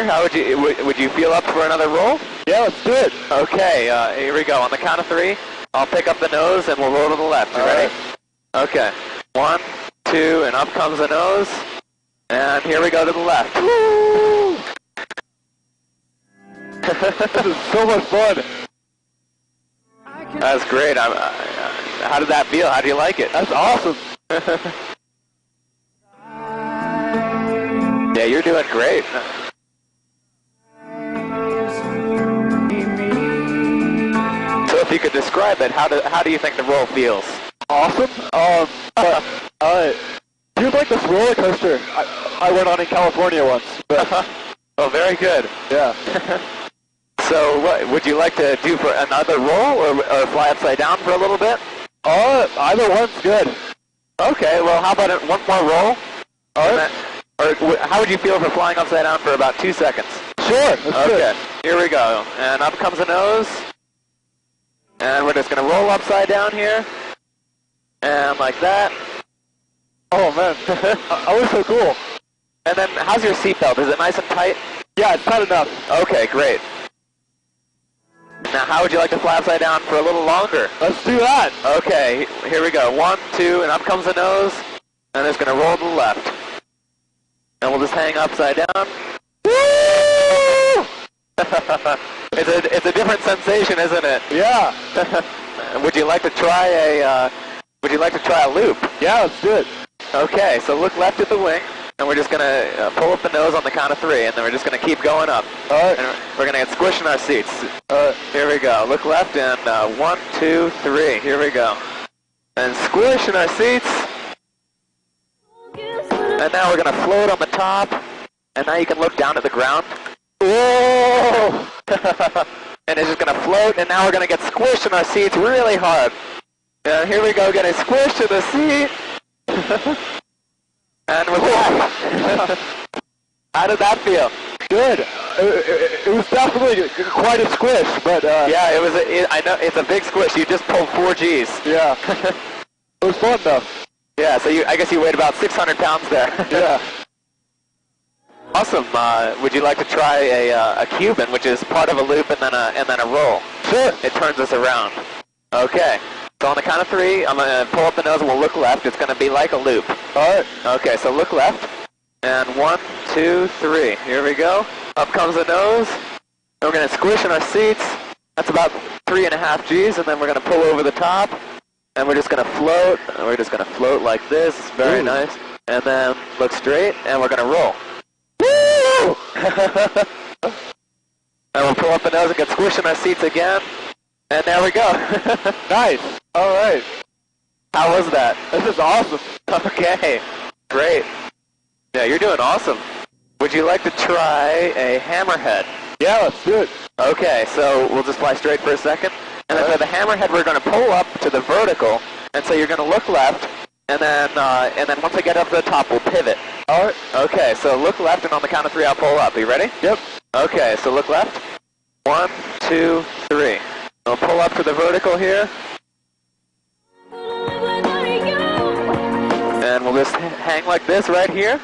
better? How would you feel up for another roll? Yeah, let's do it. Okay, here we go. On the count of 3, I'll pick up the nose and we'll roll to the left. You ready? Right. Okay. 1, 2, and up comes the nose. And here we go to the left. Woo! This is so much fun. That's great. How did that feel? How do you like it? That's awesome. Yeah, you're doing great. So if you could describe it, how do you think the roll feels? Awesome. Feels like this roller coaster I went on in California once. But Oh, very good. Yeah. So what would you like to do for another roll or fly upside down for a little bit? Either one's good. Okay, well how about one more roll? All right. Or how would you feel for flying upside down for about 2 seconds? Sure. Okay, here we go. And up comes the nose. And we're just going to roll upside down here. And like that. Oh man, that was so cool. And then how's your seatbelt? Is it nice and tight? Yeah, it's tight enough. Okay, great. Now how would you like to fly upside down for a little longer? Let's do that. Okay, here we go. 1, 2, and up comes the nose. And it's going to roll to the left. And we'll just hang upside down. Woo! It's a different sensation, isn't it? Yeah. Would you like to try a loop? Yeah, let's do it. Okay, so look left at the wing, and we're just going to pull up the nose on the count of 3, and then we're just going to keep going up. All right. And we're going to get squished in our seats. Here we go. Look left, and 1, 2, 3. Here we go. And squish in our seats. And now we're going to float on the top, and now you can look down at the ground. Whoa! And it's just going to float, and now we're going to get squished in our seats really hard. And here we go, getting squished to the seat. And we're back. How did that feel? Good. It was definitely quite a squish, but yeah, I know it's a big squish. You just pulled 4 Gs. Yeah. It was fun though. Yeah, so I guess you weighed about 600 pounds there. Yeah. Awesome. Would you like to try a Cuban, which is part of a loop and then a roll? Sure. It turns us around. Okay. So on the count of 3, I'm going to pull up the nose and we'll look left. It's going to be like a loop. All right. Okay, so look left. And 1, 2, 3. Here we go. Up comes the nose. And we're going to squish in our seats. That's about 3.5 Gs. And then we're going to pull over the top. And we're just going to float. And we're just going to float like this. It's very nice. And then look straight. And we're going to roll. Woo! And we'll pull up the nose and get squished in our seats again. And there we go. Nice. All right. How was that? This is awesome. Okay. Great. Yeah, you're doing awesome. Would you like to try a hammerhead? Yeah, let's do it. Okay, so we'll just fly straight for a second. And then for the hammerhead, we're going to pull up to the vertical. And so you're going to look left. And then once I get up to the top, we'll pivot. All right. Okay, so look left, and on the count of 3, I'll pull up. Are you ready? Yep. Okay, so look left. 1, 2, 3. We'll pull up to the vertical here. And we'll just hang like this right here.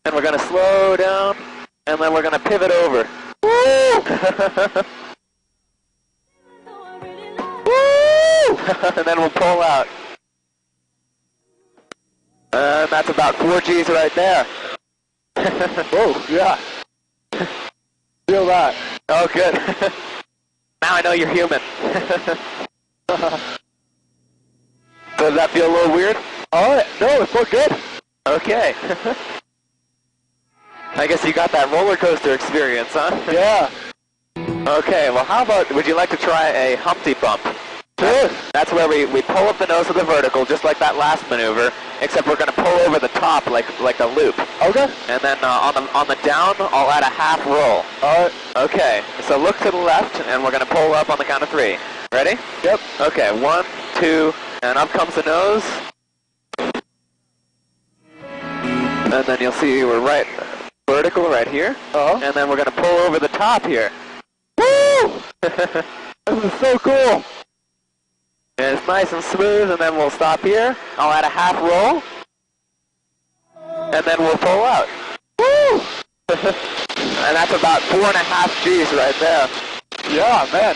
And we're going to slow down. And then we're going to pivot over. Woo! Woo! And then we'll pull out. And that's about 4 Gs right there. Whoa, yeah. Feel that. Oh, good. Now I know you're human. Does that feel a little weird? Oh, no, it felt good. Okay. I guess you got that roller coaster experience, huh? Yeah. Okay, well how about, would you like to try a Humpty bump? Sure. That's where we pull up the nose of the vertical, just like that last maneuver, except we're going to pull over the top like a loop. Okay. And then on the down, I'll add a half roll. All right. Okay, so look to the left, and we're going to pull up on the count of 3. Ready? Yep. Okay, 1, 2, and up comes the nose. And then you'll see we're right vertical right here. Uh-huh. And then we're going to pull over the top here. Woo! This is so cool. And it's nice and smooth, and then we'll stop here. I'll add a half roll. And then we'll pull out. Woo! And that's about 4.5 G's right there. Yeah, man.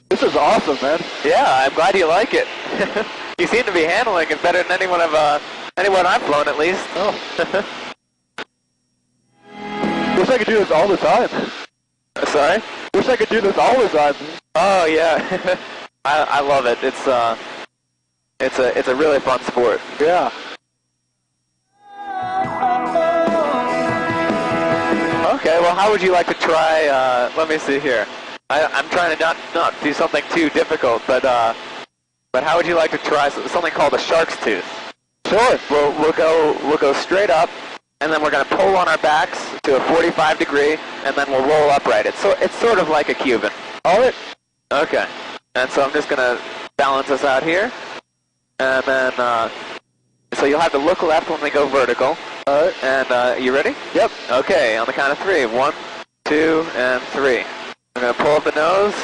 This is awesome, man. Yeah, I'm glad you like it. You seem to be handling it better than anyone I've flown, at least. Oh. Wish I could do this all the time. Sorry? Wish I could do this all the time. Oh yeah, I love it. It's a really fun sport. Yeah. Okay, well, how would you like to try? Let me see here. I'm trying to not do something too difficult, but how would you like to try something called a shark's tooth? Sure. We'll go straight up, and then we're going to pull on our backs to a 45 degree, and then we'll roll upright. It's sort of like a Cuban. All right. Okay. And so I'm just going to balance us out here, and then so you'll have to look left when we go vertical. All right. And you ready? Yep. Okay. On the count of 3. 1, 2, and 3. I'm going to pull up the nose.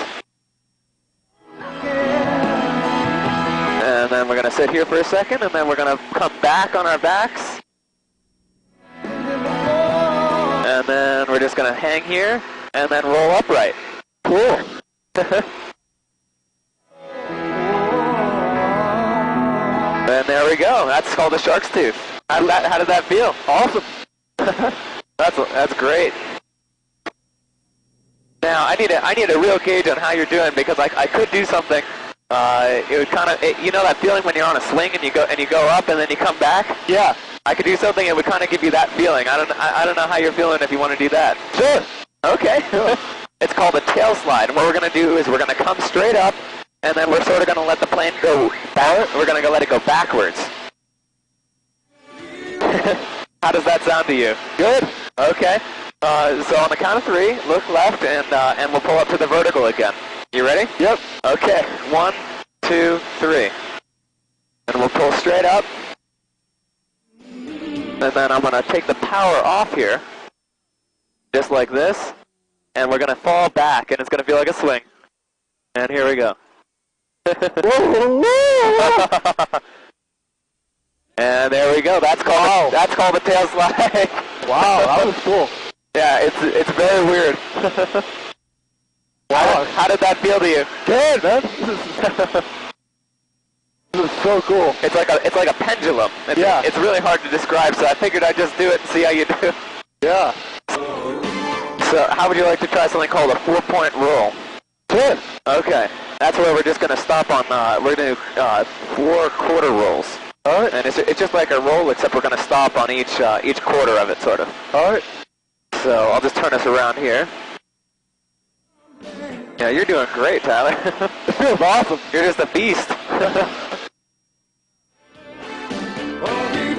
And then we're going to sit here for a second, and then we're going to come back on our backs. And then we're just going to hang here, and then roll upright. Cool. And there we go. That's called a shark's tooth. How did that feel? Awesome. That's great. Now I need a real gauge on how you're doing, because I could do something. It would kind of, you know that feeling when you're on a swing and you go up and then you come back. Yeah. I could do something that would kind of give you that feeling. I don't know how you're feeling if you want to do that. Sure. Okay. It's called a tail slide. And what we're going to do is we're going to come straight up, and then we're sort of going to let the plane go back. We're going to let it go backwards. How does that sound to you? Good. Okay. So on the count of 3, look left, and we'll pull up to the vertical again. You ready? Yep. Okay. 1, 2, 3. And we'll pull straight up. And then I'm going to take the power off here, just like this. And we're going to fall back, and it's going to feel like a swing. And here we go. And there we go. That's called the tail slide. Wow, that was cool. Yeah, it's very weird. Wow. How did that feel to you? Good, man. This is so cool. It's like a pendulum. Yeah. It's really hard to describe, so I figured I'd just do it and see how you do. Yeah. So how would you like to try something called a 4-point roll? Good. Okay. That's where we're just going to stop on, we're going to do 4 quarter rolls. All right. And it's just like a roll, except we're going to stop on each quarter of it, sort of. All right. So I'll just turn us around here. Yeah, you're doing great, Tyler. It feels awesome. You're just a beast.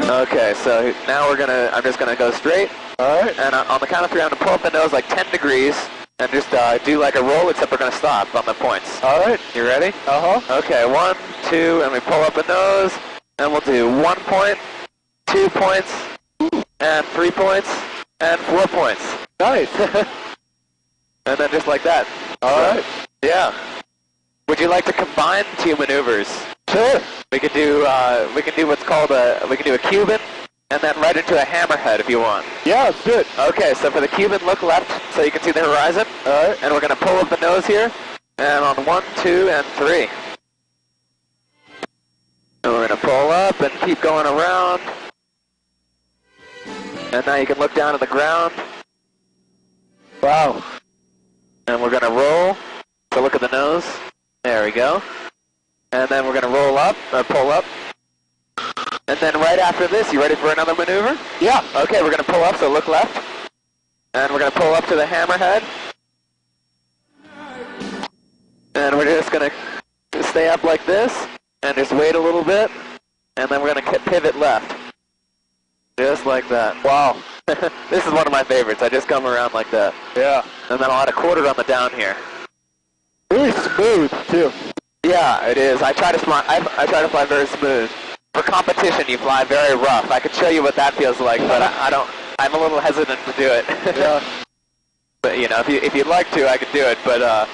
Okay, so now I'm just gonna go straight. All right. And on the count of 3, I'm gonna pull up the nose like 10 degrees and just do like a roll, except we're gonna stop on the points. All right. You ready? Uh-huh. Okay, 1, 2, and we pull up the nose, and we'll do 1 point, 2 points, and 3 points, and 4 points. Nice. And then just like that. All right. Yeah. Would you like to combine 2 maneuvers? Sure. We could do what's called a Cuban, and then right into a hammerhead if you want. Yeah, let's do it. Okay, so for the Cuban, look left so you can see the horizon. All right. And we're going to pull up the nose here, and on 1, 2, and 3. And we're going to pull up and keep going around. And now you can look down at the ground. Wow. And we're going to roll. So look at the nose. There we go. And then we're going to roll up, or pull up. And then right after this, you ready for another maneuver? Yeah. Okay, we're going to pull up, so look left. And we're going to pull up to the hammerhead. And we're just going to stay up like this, and just wait a little bit. And then we're going to pivot left. Just like that. Wow. This is one of my favorites. I just come around like that. Yeah. And then I'll add a quarter on the down here. Really smooth, too. Yeah, it is. I try to fly very smooth. For competition, you fly very rough. I could show you what that feels like, but I don't. I'm a little hesitant to do it. Yeah. But you know, if you'd like to, I could do it. But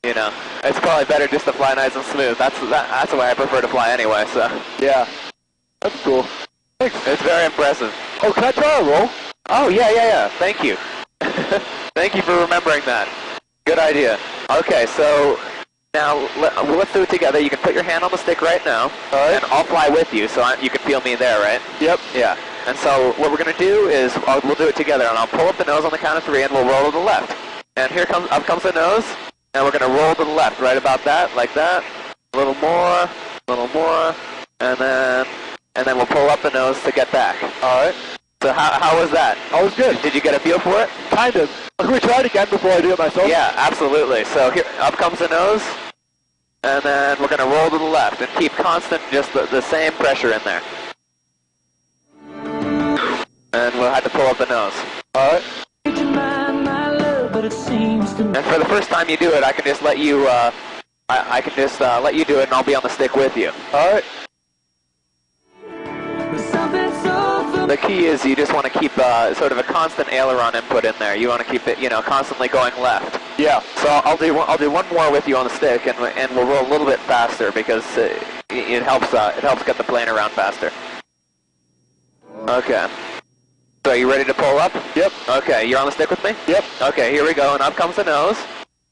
You know, it's probably better just to fly nice and smooth. That's the way I prefer to fly anyway, so. Yeah. That's cool. Thanks. It's very impressive. Oh, can I try a roll? Oh, yeah. Thank you. Thank you for remembering that. Good idea. Okay, so now let's do it together. You can put your hand on the stick right now, and I'll fly with you, so you can feel me there, right? Yep. Yeah. And so what we're going to do is we'll do it together, and I'll pull up the nose on the count of 3, and we'll roll to the left. And up comes the nose, and we're going to roll to the left, right about that, like that. A little more, and then we'll pull up the nose to get back. All right. So how was that? That was good. Did you get a feel for it? Kind of. Can we try it again before I do it myself? Yeah, absolutely. So here, up comes the nose, and then we're going to roll to the left and keep constant, just the same pressure in there. And we'll have to pull up the nose. All right. And for the first time you do it, I can just let you, let you do it, and I'll be on the stick with you. All right. The key is you just want to keep sort of a constant aileron input in there. You want to keep it, constantly going left. Yeah. So I'll do one more with you on the stick, and we'll roll a little bit faster because it helps get the plane around faster. Okay. So are you ready to pull up? Yep. Okay, you're on the stick with me? Yep. Okay, here we go, and up comes the nose,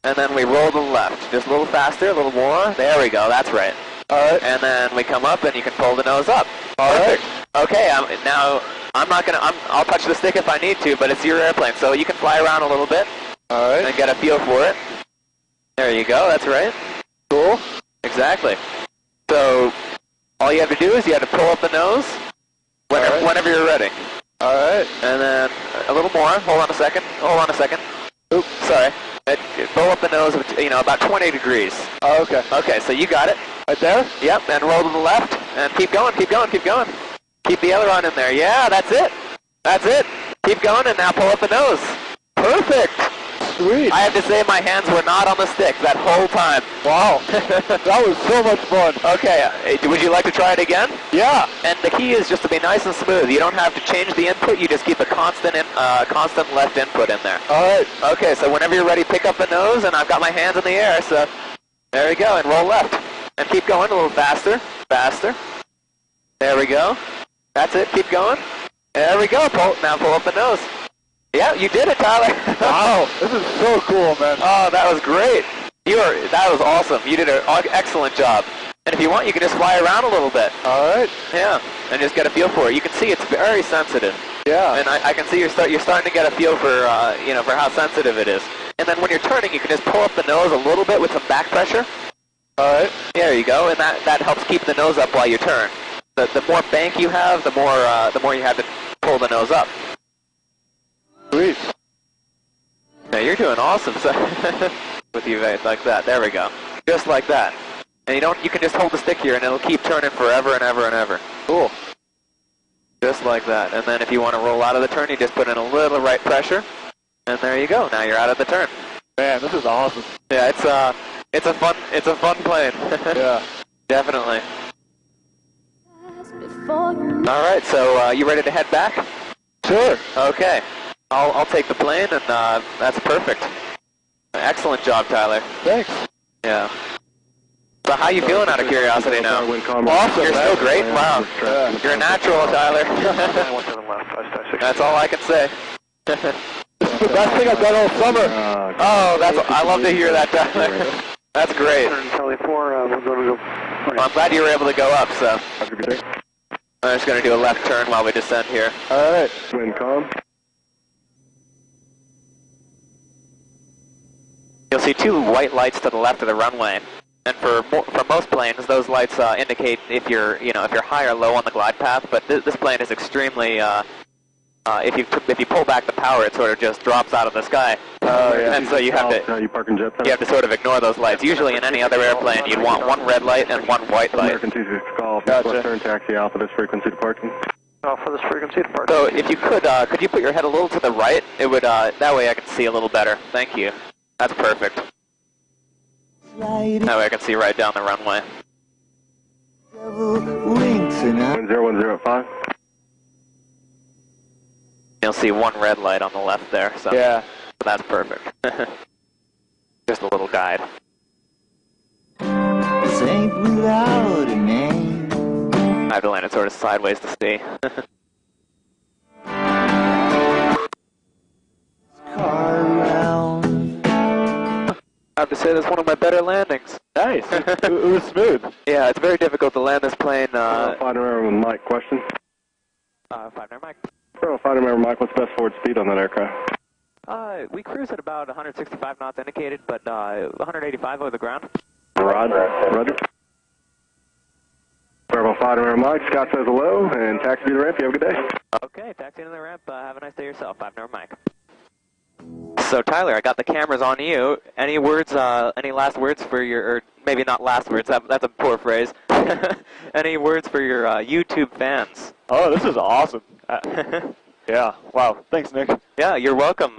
and then we roll to the left. Just a little faster, a little more. There we go, that's right. All right. And then we come up, and you can pull the nose up. All right. Okay, now I'll touch the stick if I need to, but it's your airplane, so you can fly around a little bit. All right. And get a feel for it. There you go, that's right. Cool. Exactly. So all you have to do is you have to pull up the nose whenever you're ready. All right. And then a little more. Hold on a second. Oops, sorry. Pull up the nose, about 20 degrees. Oh, okay. Okay, so you got it. Right there? Yep, and roll to the left, and keep going. Keep the aileron in there. Yeah, that's it. Keep going, and now pull up the nose. Perfect. Sweet. I have to say my hands were not on the stick that whole time. Wow. That was so much fun. Okay, would you like to try it again? Yeah. And the key is just to be nice and smooth. You don't have to change the input. You just keep a constant left input in there. All right. Okay, so whenever you're ready, pick up the nose, and I've got my hands in the air, so there we go, and roll left. And keep going a little faster. There we go. That's it, keep going. There we go, now pull up the nose. Yeah, you did it, Tyler. Wow, this is so cool, man. Oh, that was great. That was awesome. You did an excellent job. And if you want, you can just fly around a little bit. All right. Yeah, and just get a feel for it. You can see it's very sensitive. Yeah. And I can see you're starting to get a feel for for how sensitive it is. And then when you're turning, you can just pull up the nose a little bit with some back pressure. All right. There you go, and that helps keep the nose up while you turn. The more bank you have, the more you have to pull the nose up. Sweet. Yeah, you're doing awesome with you like that. There we go. Just like that. And you can just hold the stick here and it'll keep turning forever and ever and ever. Cool. Just like that. And then if you want to roll out of the turn, you just put in a little right pressure. And there you go. Now you're out of the turn. Man, this is awesome. Yeah, it's a fun plane. Yeah. Definitely. All right, so you ready to head back? Sure. Okay. I'll take the plane, and that's perfect. Excellent job, Tyler. Thanks. Yeah. So how you feeling out of curiosity now? Awesome. You're so great. Wow. Yeah. You're a natural, Tyler. That's all I can say. This is the best thing I've done all summer. I love to hear that, Tyler. That's great. Well, I'm glad you were able to go up, so. I'm just going to do a left turn while we descend here. All right. Wind calm. You'll see two white lights to the left of the runway. And for most planes, those lights indicate if you're high or low on the glide path. But this plane is extremely if you pull back the power, it sort of just drops out of the sky. Oh yeah. And so you have to sort of ignore those lights. Usually in any other airplane, you'd want one red light and one white light. American 26 call. Gotcha. Left turn taxi Alpha. This frequency departing. For this frequency departure. So if you could you put your head a little to the right? It would that way I can see a little better. Thank you. That's perfect. That way I can see right down the runway. 10105. You'll see one red light on the left there. So Yeah. that's perfect. Just a little guide. without a name. I have to land it sort of sideways to see. Car around. I have to say that's one of my better landings. Nice. It was smooth. Yeah, it's very difficult to land this plane. 5 Mike, question. 5 Mike. So 5 Mike, what's the best forward speed on that aircraft? We cruise at about 165 knots indicated, but 185 over the ground. Roger. Bravo 5 Mike, Scott says hello, and taxi to the ramp. You have a good day. Okay, taxi into the ramp. Have a nice day yourself. 5 Mike. So Tyler, I got the cameras on you. Any words? Any last words for your? Or maybe not last words. That's a poor phrase. Any words for your YouTube fans? Oh, this is awesome. Yeah. Wow. Thanks, Nick. Yeah, you're welcome.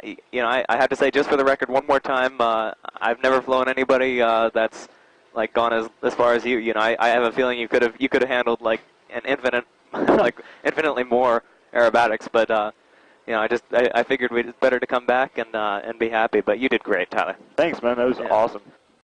You know, I have to say, just for the record, one more time, I've never flown anybody that's like gone as far as you. You know, I have a feeling you could have handled like an infinite, like infinitely more aerobatics, but you know, I figured it's better to come back and be happy. But you did great, Tyler. Thanks, man. That was awesome.